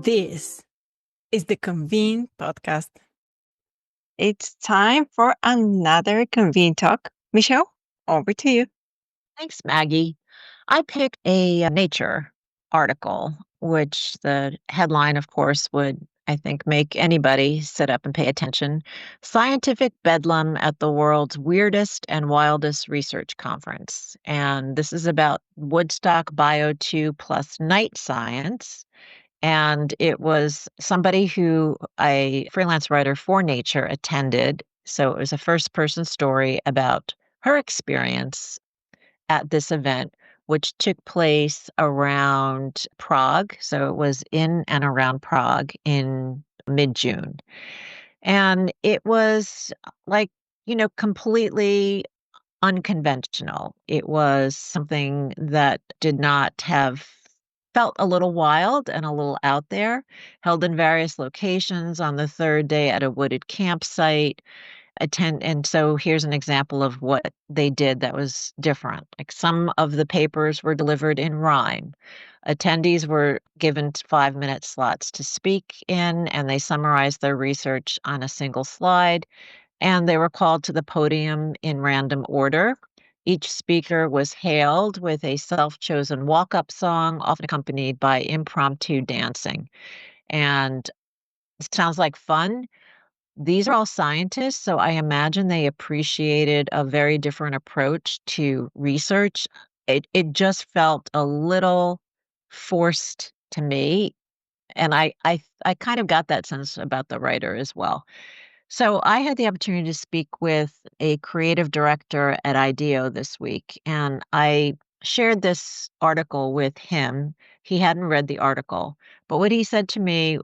This is the Convene podcast. It's time for another Convene Talk. Michelle, over to you. Thanks, Maggie. I picked a Nature article, which the headline, of course, would, I think, make anybody sit up and pay attention. Scientific Bedlam at the world's weirdest and wildest research conference. And this is about Woodstock Bio 2 plus night science. And it was somebody who a freelance writer for Nature attended. So it was a first person story about her experience at this event, which took place around Prague. So it was in and around Prague in mid-June. And it was like, completely unconventional. It was something that did not have felt a little wild and a little out there, held in various locations on the third day at a wooded campsite. And so here's an example of what they did that was different. Like some of the papers were delivered in rhyme. Attendees were given 5-minute slots to speak in, and they summarized their research on a single slide. And they were called to the podium in random order. Each speaker was hailed with a self-chosen walk-up song, often accompanied by impromptu dancing. And it sounds like fun. These are all scientists, so I imagine they appreciated a very different approach to research. It just felt a little forced to me, and I kind of got that sense about the writer as well. So I had the opportunity to speak with a creative director at IDEO this week, and I shared this article with him. He hadn't read the article, but what he said to me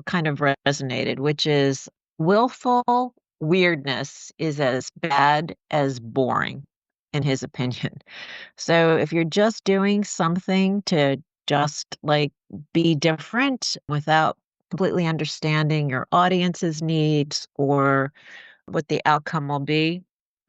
kind of resonated, which is willful weirdness is as bad as boring, in his opinion. So if you're just doing something to just like be different without completely understanding your audience's needs or what the outcome will be,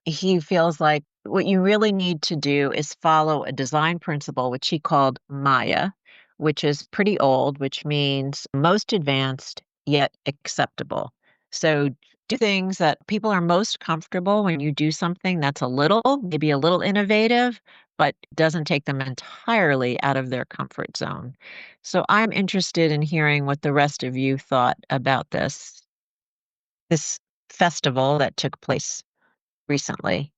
he feels like what you really need to do is follow a design principle, which he called Maya, which is pretty old, which means most advanced yet acceptable. So do things that people are most comfortable when you do something that's maybe a little innovative, but doesn't take them entirely out of their comfort zone. So I'm interested in hearing what the rest of you thought about this festival that took place recently.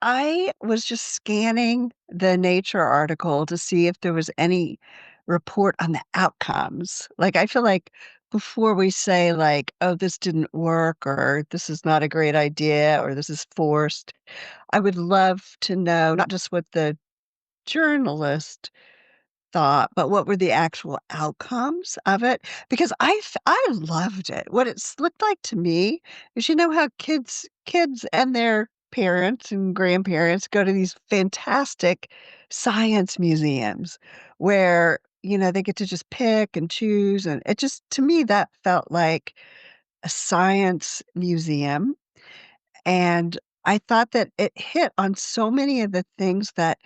I was just scanning the Nature article to see if there was any report on the outcomes. Like, I feel like before we say, like, oh, this didn't work, or this is not a great idea, or this is forced, I would love to know not just what the journalist thought, but what were the actual outcomes of it? Because I loved it. What looked like to me is, how kids and their parents and grandparents go to these fantastic science museums where, they get to just pick and choose, and it just to me, that felt like a science museum, and I thought that it hit on so many of the things that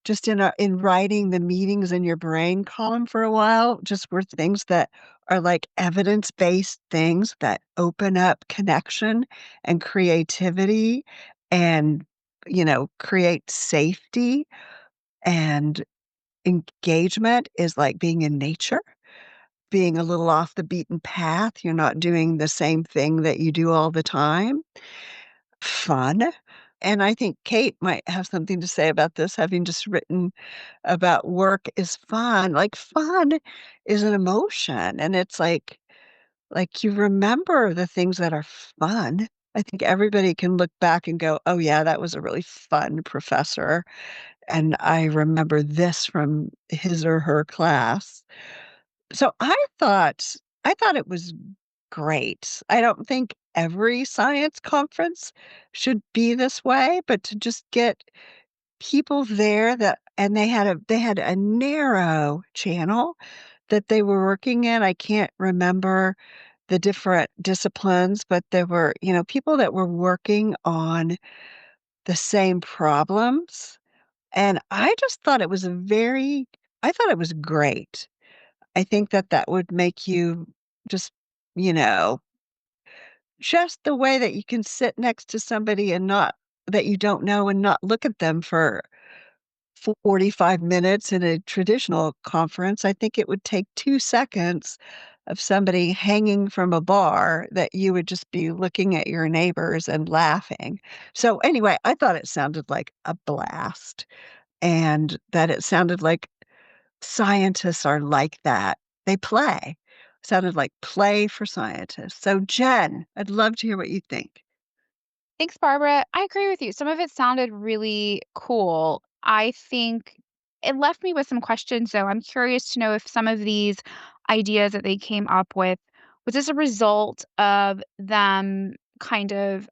just in writing the meetings in your brain column for a while, just were things that are like evidence-based things that open up connection and creativity and, create safety and engagement is like being in nature, being a little off the beaten path. You're not doing the same thing that you do all the time. Fun. And I think Kate might have something to say about this, having just written about work is fun. Like, fun is an emotion, and it's like you remember the things that are fun. I think everybody can look back and go, "Oh, yeah, that was a really fun professor, and I remember this from his or her class." So I thought it was great. I don't think every science conference should be this way, but to just get people there that and they had a narrow channel that they were working in. I can't remember the different disciplines, but there were, people that were working on the same problems, and I thought it was great. I think that would make you just, you know, just the way that you can sit next to somebody and not that you don't know and not look at them for 45 minutes in a traditional conference. I think it would take 2 seconds of somebody hanging from a bar that you would just be looking at your neighbors and laughing. So, anyway, I thought it sounded like a blast and that it sounded like scientists are like that. They play. Sounded like play for scientists. So, Jen, I'd love to hear what you think. Thanks, Barbara. I agree with you. Some of it sounded really cool. I think it left me with some questions, though. I'm curious to know if some of these ideas that they came up with was this a result of them kind of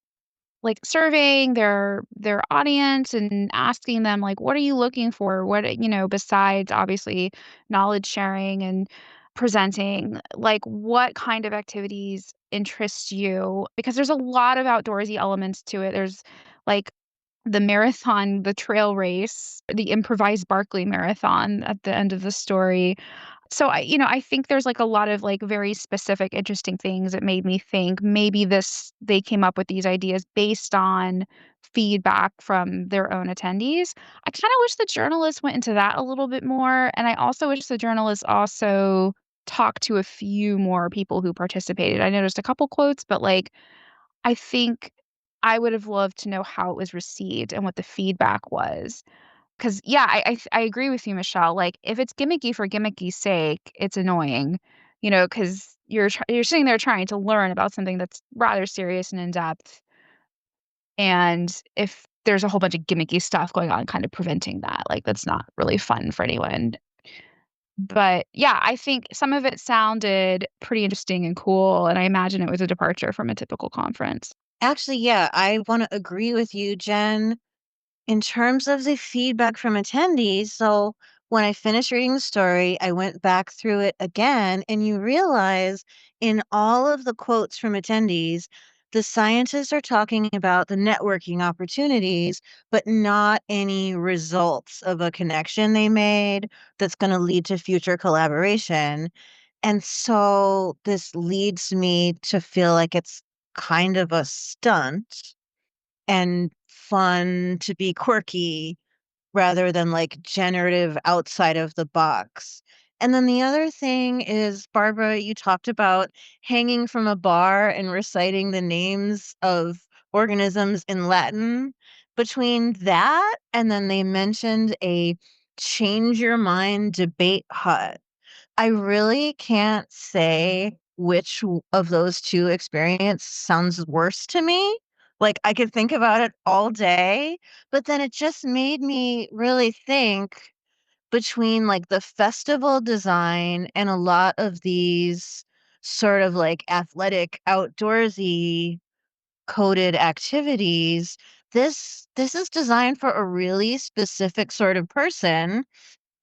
like surveying their audience and asking them like, what are you looking for? What, besides obviously knowledge sharing and presenting, like what kind of activities interest you? Because there's a lot of outdoorsy elements to it. There's like the marathon, the trail race, the improvised Barkley marathon at the end of the story. So I think there's like a lot of like very specific, interesting things that made me think maybe they came up with these ideas based on feedback from their own attendees. I kind of wish the journalists went into that a little bit more. And I also wish the journalists also talked to a few more people who participated. I noticed a couple quotes, but like I think I would have loved to know how it was received and what the feedback was. 'Cause, yeah, I agree with you, Michelle, like, if it's gimmicky for gimmicky's sake, it's annoying, 'cause you're sitting there trying to learn about something that's rather serious and in-depth, and if there's a whole bunch of gimmicky stuff going on kind of preventing that, like, that's not really fun for anyone. But, yeah, I think some of it sounded pretty interesting and cool, and I imagine it was a departure from a typical conference. Actually, yeah, I want to agree with you, Jen. In terms of the feedback from attendees, so when I finished reading the story, I went back through it again, and you realize in all of the quotes from attendees, the scientists are talking about the networking opportunities, but not any results of a connection they made that's going to lead to future collaboration. And so this leads me to feel like it's kind of a stunt and fun to be quirky rather than like generative outside of the box. And then the other thing is, Barbara, you talked about hanging from a bar and reciting the names of organisms in Latin. Between that and then they mentioned a change your mind debate hut. I really can't say which of those 2 experience sounds worse to me. Like, I could think about it all day, but then it just made me really think between, like, the festival design and a lot of these sort of, like, athletic, outdoorsy coded activities, this is designed for a really specific sort of person.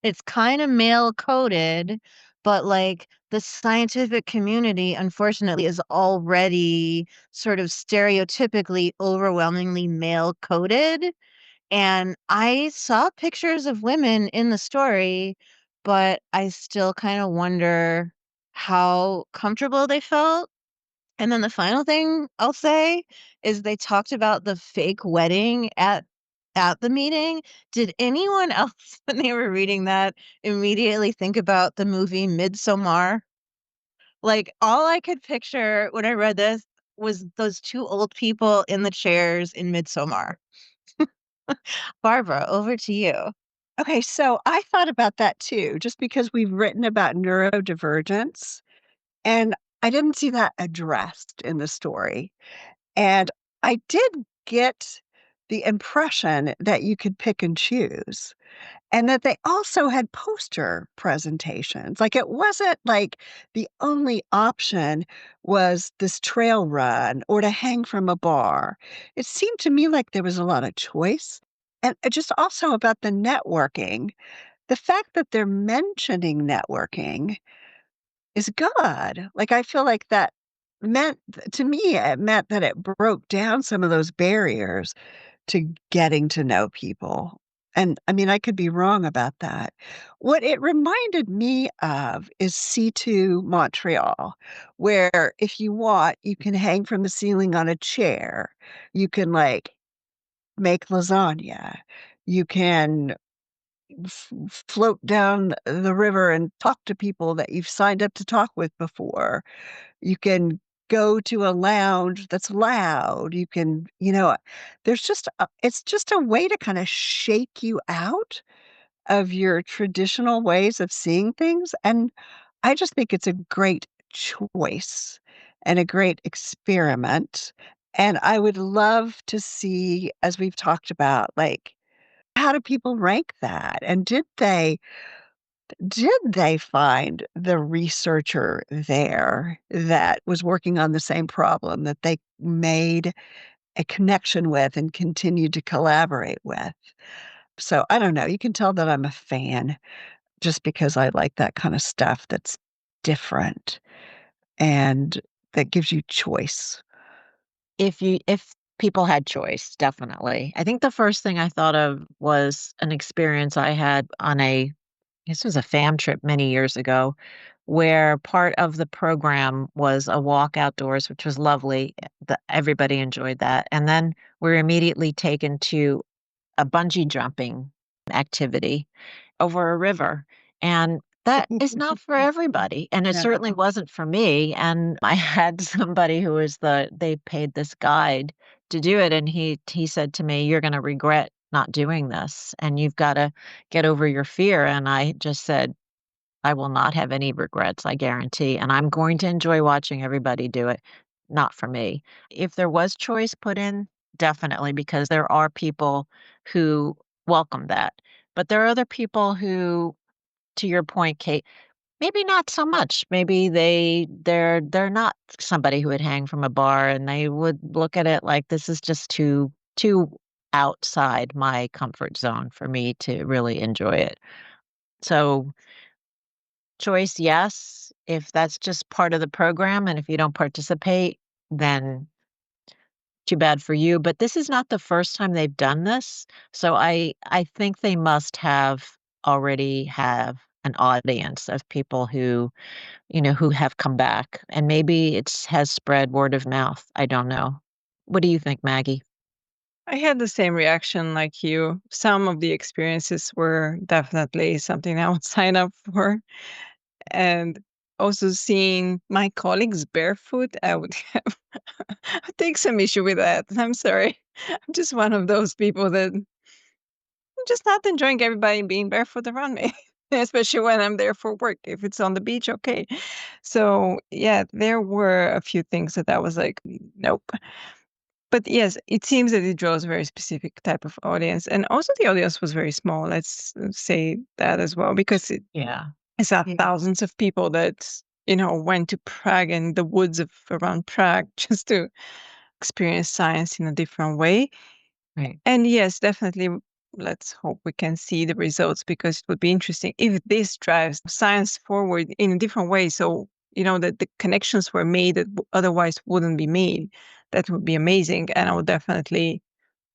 It's kinda male coded, but, like, the scientific community, unfortunately, is already sort of stereotypically overwhelmingly male coded, and I saw pictures of women in the story, but I still kinda wonder how comfortable they felt. And then the final thing I'll say is they talked about the fake wedding at the meeting. Did anyone else, when they were reading that, immediately think about the movie Midsommar? Like, all I could picture when I read this was those 2 old people in the chairs in Midsommar. Barbara, over to you. Okay, so I thought about that too, just because we've written about neurodivergence, and I didn't see that addressed in the story. And I did get the impression that you could pick and choose, and that they also had poster presentations. Like, it wasn't like the only option was this trail run or to hang from a bar. It seemed to me like there was a lot of choice, and just also about the networking. The fact that they're mentioning networking is good. Like, I feel like that meant to me, it meant that it broke down some of those barriers to getting to know people. And I mean, I could be wrong about that. What it reminded me of is C2 Montreal, where if you want, you can hang from the ceiling on a chair. You can like make lasagna. You can float down the river and talk to people that you've signed up to talk with before. You can go to a lounge that's loud. You can, there's just it's just a way to kind of shake you out of your traditional ways of seeing things. And I just think it's a great choice and a great experiment. And I would love to see, as we've talked about, like, how do people rank that? And did they find the researcher there that was working on the same problem that they made a connection with and continued to collaborate with? So I don't know. You can tell that I'm a fan just because I like that kind of stuff that's different and that gives you choice. If people had choice, definitely. I think the first thing I thought of was an experience I had on this was a fam trip many years ago, where part of the program was a walk outdoors, which was lovely. Everybody enjoyed that. And then we were immediately taken to a bungee jumping activity over a river. And that is not for everybody. And it No. certainly wasn't for me. And I had somebody who was they paid this guide to do it. And he said to me, "You're going to regret not doing this. And you've got to get over your fear." And I just said, "I will not have any regrets, I guarantee. And I'm going to enjoy watching everybody do it. Not for me." If there was choice put in, definitely, because there are people who welcome that. But there are other people who, to your point, Kate, maybe not so much. Maybe they're not somebody who would hang from a bar, and they would look at it like, this is just too outside my comfort zone for me to really enjoy it. So choice, yes. If that's just part of the program and if you don't participate, then too bad for you. But this is not the first time they've done this. So I think they must already have an audience of people who have come back. And maybe it's has spread word of mouth. I don't know. What do you think, Maggie? I had the same reaction like you. Some of the experiences were definitely something I would sign up for. And also seeing my colleagues barefoot, I would have I'd take some issue with that. I'm sorry. I'm just one of those people that I'm just not enjoying everybody being barefoot around me, especially when I'm there for work. If it's on the beach, okay. So yeah, there were a few things that I was like, nope. But yes, it seems that it draws a very specific type of audience. And also the audience was very small. Let's say that as well, because Yeah. it's not Yeah. thousands of people that, went to Prague and the woods around Prague just to experience science in a different way. Right. And yes, definitely, let's hope we can see the results, because it would be interesting if this drives science forward in a different way. So, that the connections were made that otherwise wouldn't be made. That would be amazing. And I would definitely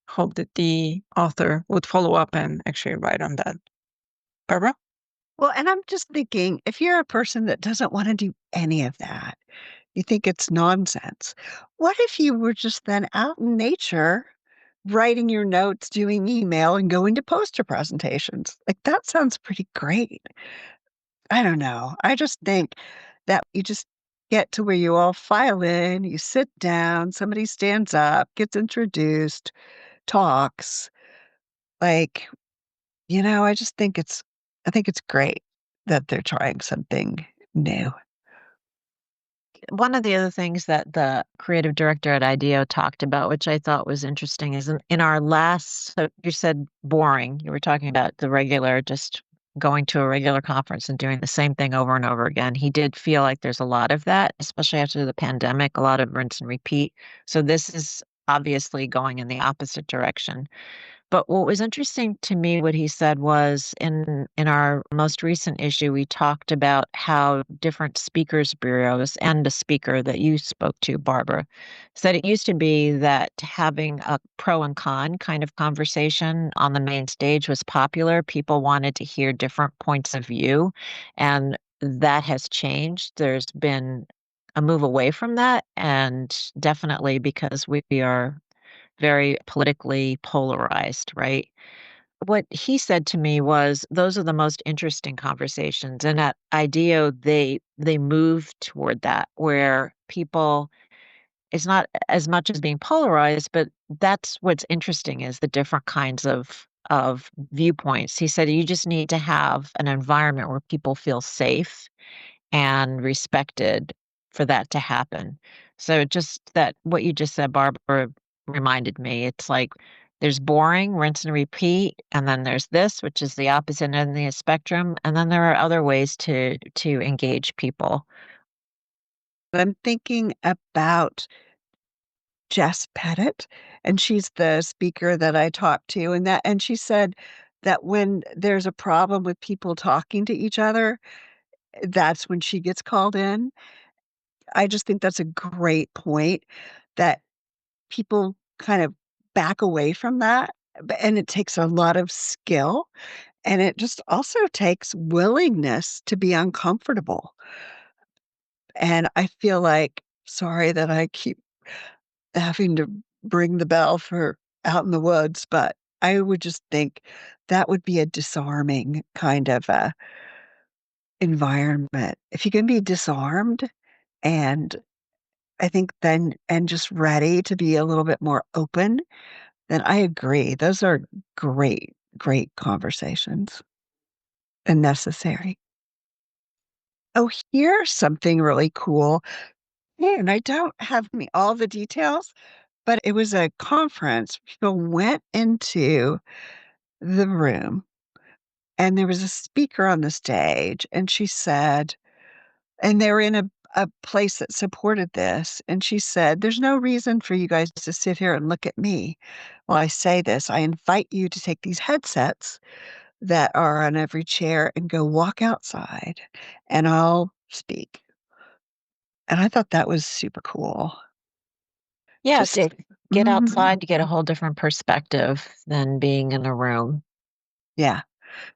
hope that the author would follow up and actually write on that. Barbara? Well, and I'm just thinking, if you're a person that doesn't want to do any of that, you think it's nonsense. What if you were just then out in nature, writing your notes, doing email, and going to poster presentations? Like, that sounds pretty great. I don't know. I just think that you just get to where you all file in, you sit down, somebody stands up, gets introduced, talks. Like, I think it's great that they're trying something new. One of the other things that the creative director at IDEO talked about, which I thought was interesting, is in our last, so you said boring. You were talking about the regular, just going to a regular conference and doing the same thing over and over again. He did feel like there's a lot of that, especially after the pandemic, a lot of rinse and repeat. So this is obviously going in the opposite direction. But what was interesting to me, what he said was in our most recent issue, we talked about how different speakers bureaus and the speaker that you spoke to, Barbara, said it used to be that having a pro and con kind of conversation on the main stage was popular. People wanted to hear different points of view, and that has changed. There's been a move away from that, and definitely because we are very politically polarized, right? What he said to me was those are the most interesting conversations. And at IDEO, they move toward that where people it's not as much as being polarized, but that's what's interesting is the different kinds of viewpoints. He said you just need to have an environment where people feel safe and respected for that to happen. So just that what you just said, Barbara, reminded me. It's like there's boring, rinse and repeat, and then there's this, which is the opposite end of the spectrum, and then there are other ways to engage people. I'm thinking about Jess Pettit, and she's the speaker that I talked to, and she said that when there's a problem with people talking to each other, that's when she gets called in. I just think that's a great point that people kind of back away from that, and it takes a lot of skill, and it just also takes willingness to be uncomfortable. And I feel like sorry that I keep having to ring the bell for out in the woods, but I would just think that would be a disarming kind of a environment. If you can be disarmed and I think then and just ready to be a little bit more open, then I agree. Those are great, great conversations and necessary. Oh, here's something really cool. And I don't have me all the details, but it was a conference. People went into the room and there was a speaker on the stage, and she said, and they were in a place that supported this. And she said, there's no reason for you guys to sit here and look at me while I say this. I invite you to take these headsets that are on every chair and go walk outside and I'll speak. And I thought that was super cool. Yeah, Just to get mhm. outside to get a whole different perspective than being in a room. Yeah.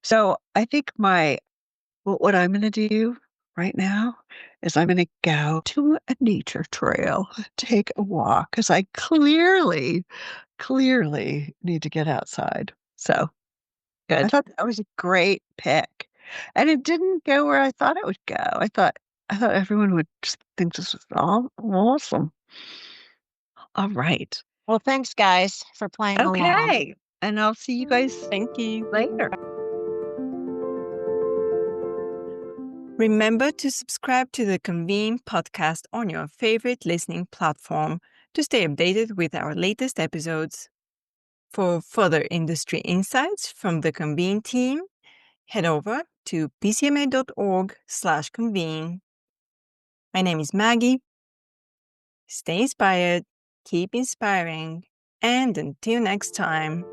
So I think what I'm gonna do right now is I'm gonna go to a nature trail, take a walk, because I clearly need to get outside. So I Good. thought that was a great pick. And it didn't go where I thought it would go. I thought everyone would just think this was all awesome. All right. Well, thanks, guys, for playing along. Okay. And I'll see you guys Thank you. later. Remember to subscribe to the Convene podcast on your favorite listening platform to stay updated with our latest episodes. For further industry insights from the Convene team, head over to pcma.org/convene. My name is Maggie. Stay inspired, keep inspiring, and until next time.